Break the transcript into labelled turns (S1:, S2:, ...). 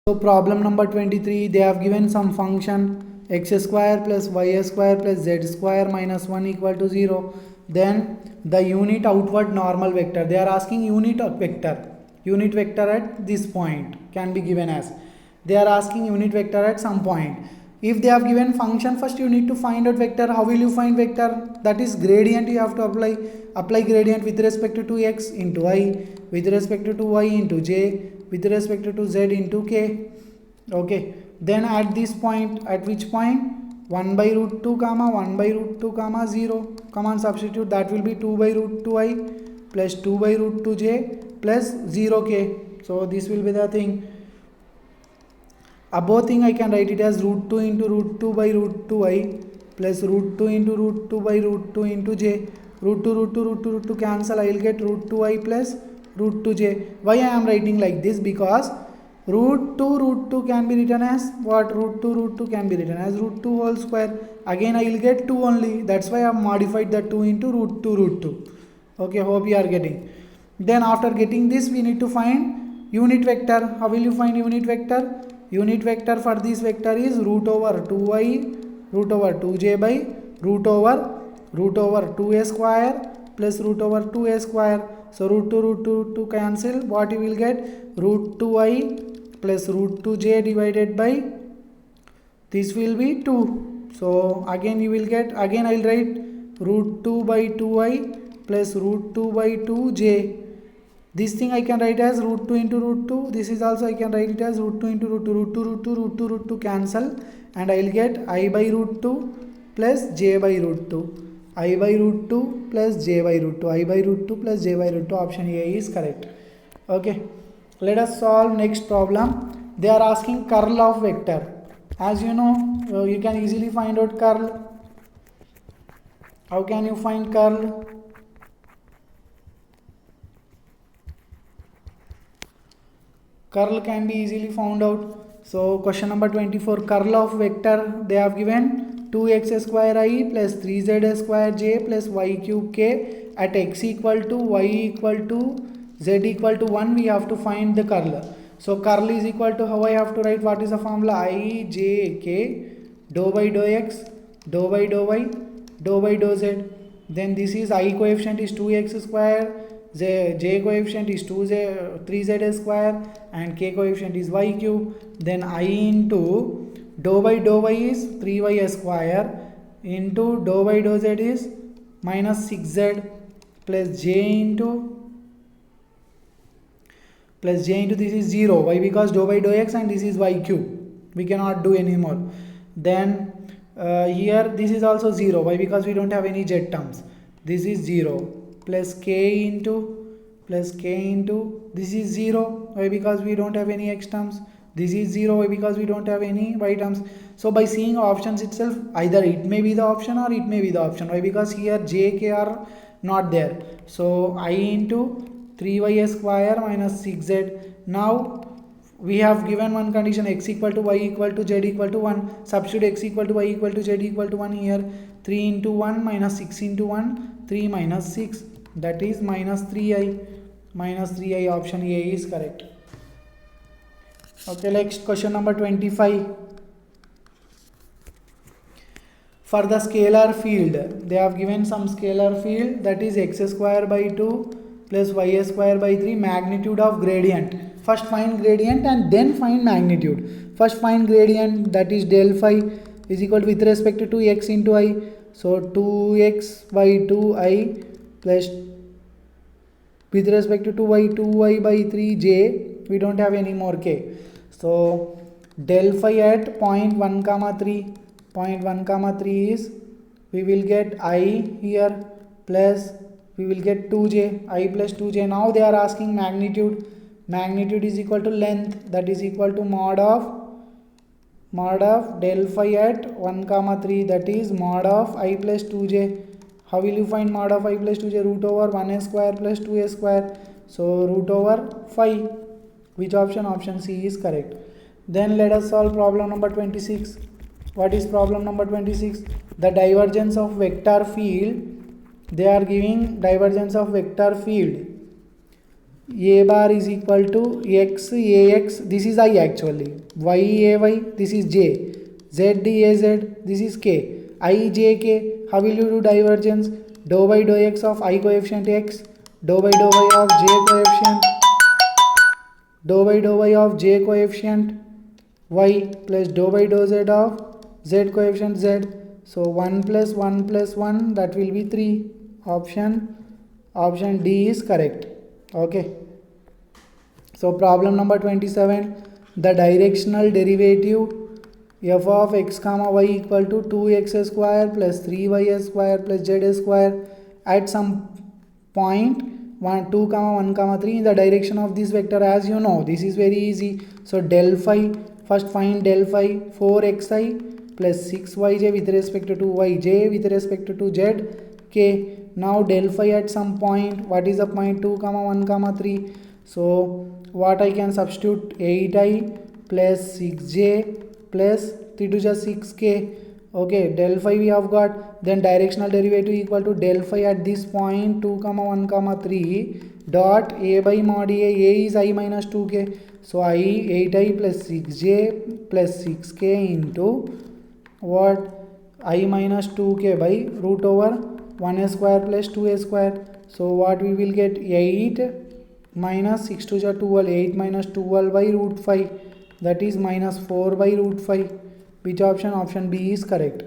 S1: So problem number 23, they have given some function x square plus y square plus z square minus 1 equal to 0. Then the unit outward normal vector, they are asking unit vector at this point can be given as, they are asking unit vector at some point. If they have given function, first you need to find out vector. How will you find vector? That is gradient. You have to apply gradient with respect to x into y, with respect to y into j, with respect to z into k. Okay, then at this point, at which point 1 by root 2 comma 1 by root 2 comma 0, come on, substitute, that will be 2 by root 2 I plus 2 by root 2 j plus 0 k. So this will be the thing. Above thing I can write it as root 2 into root 2 by root 2 I plus root 2 into root 2 by root 2 into j. Root 2 cancel, I will get root 2 I plus root 2 j. Why I am writing like this? Because root 2 can be written as what? Root 2 can be written as root 2 whole square. Again I will get 2 only. That's why I have modified the 2 into root 2. Okay, hope you are getting. Then after getting this, we need to find unit vector. How will you find unit vector? Unit vector for this vector is root over 2i root over 2j by root over 2a square plus root over 2a square. So root 2 cancel. What you will get? Root 2i plus root 2j divided by, this will be 2. So again you will get, again I will write root 2 by 2i plus root 2 by 2j. This thing I can write as root 2 into root 2. This is also I can write it as root 2 into root 2. Root 2 cancel, and I will get I by root 2 plus j by root 2. I by root 2 plus j by root 2. I by root 2 plus j by root 2. Option A is correct. Okay. Let us solve next problem. They are asking curl of vector. As you know, you can easily find out curl. How can you find curl? Curl can be easily found out. So question number 24, curl of vector, they have given 2x square I plus 3z square j plus y cube k at x equal to y equal to z equal to 1. We have to find the curl. So curl is equal to, how I have to write, what is the formula? I j k dou by dou x dou by dou y dou by dou z. Then this is I coefficient is 2x square, j coefficient is 3z square, and k coefficient is y cube. Then I into dou by dou y is 3y square into dou by dou z is minus 6z plus j into this is 0. Why? Because dou by dou x and this is y cube. We cannot do anymore. Then here this is also 0. Why? Because we don't have any z terms. This is 0 plus k into this is 0. Why? Because we don't have any x terms. This is 0. Why? Because we don't have any y terms. So by seeing options itself, either it may be the option or it may be the option. Why? Because here j, k are not there. So I into 3y square minus 6z. Now we have given one condition, x equal to y equal to z equal to 1. Substitute x equal to y equal to z equal to 1 here. 3 into 1 minus 6 into 1, 3 minus 6, that is minus 3i. Minus 3i, option A is correct. Okay, next question number 25. For the scalar field, they have given some scalar field, that is x square by 2 plus y square by 3, magnitude of gradient. First find gradient and then find magnitude. First find gradient, that is del phi is equal to, with respect to x into I. So 2x by 2i plus with respect to 2y by 3j, we don't have any more k. So del phi at 0.1 comma 3. 0.1 comma 3 is, we will get I here plus we will get 2j, I plus 2j. Now they are asking magnitude. Magnitude is equal to length, that is equal to mod of del phi at 1 comma 3, that is mod of I plus 2j. How will you find mod of I plus 2j? Root over 1a square plus 2a square. So root over 5. Which option? Option C is correct. Then let us solve problem number 26. What is problem number 26? The divergence of vector field. They are giving divergence of vector field a bar is equal to x ax, this is I actually, y ay, this is j, z az, this is k, I j k. How will you do divergence? Dou by dou x of I coefficient x, dou by dou y of j coefficient, dou by dou y of j coefficient y, plus dou by dou z of z coefficient z. So 1 plus 1 plus 1, that will be 3. Option D is correct. Okay. So problem number 27, the directional derivative f of x comma y equal to 2x square plus 3y square plus z square at some point 1 2 comma 1 comma 3 in the direction of this vector. As you know, this is very easy. So del phi, first find del phi, 4xi plus 6yj with respect to yj with respect to z k. Now del phi at some point, what is the point? 2 comma 1 comma 3. So what I can substitute? 8i plus 6j plus 3 to just 6k. Okay, del phi we have got. Then directional derivative equal to del phi at this point 2 comma 1 comma 3 dot a by mod a is I minus 2k. So I 8i plus 6j plus 6k into what? I minus 2k by root over 1 square plus 2 square. So what we will get? 8 minus 6 to 12, 8 minus 12 by root 5, that is minus 4 by root 5. Which option? Option B is correct.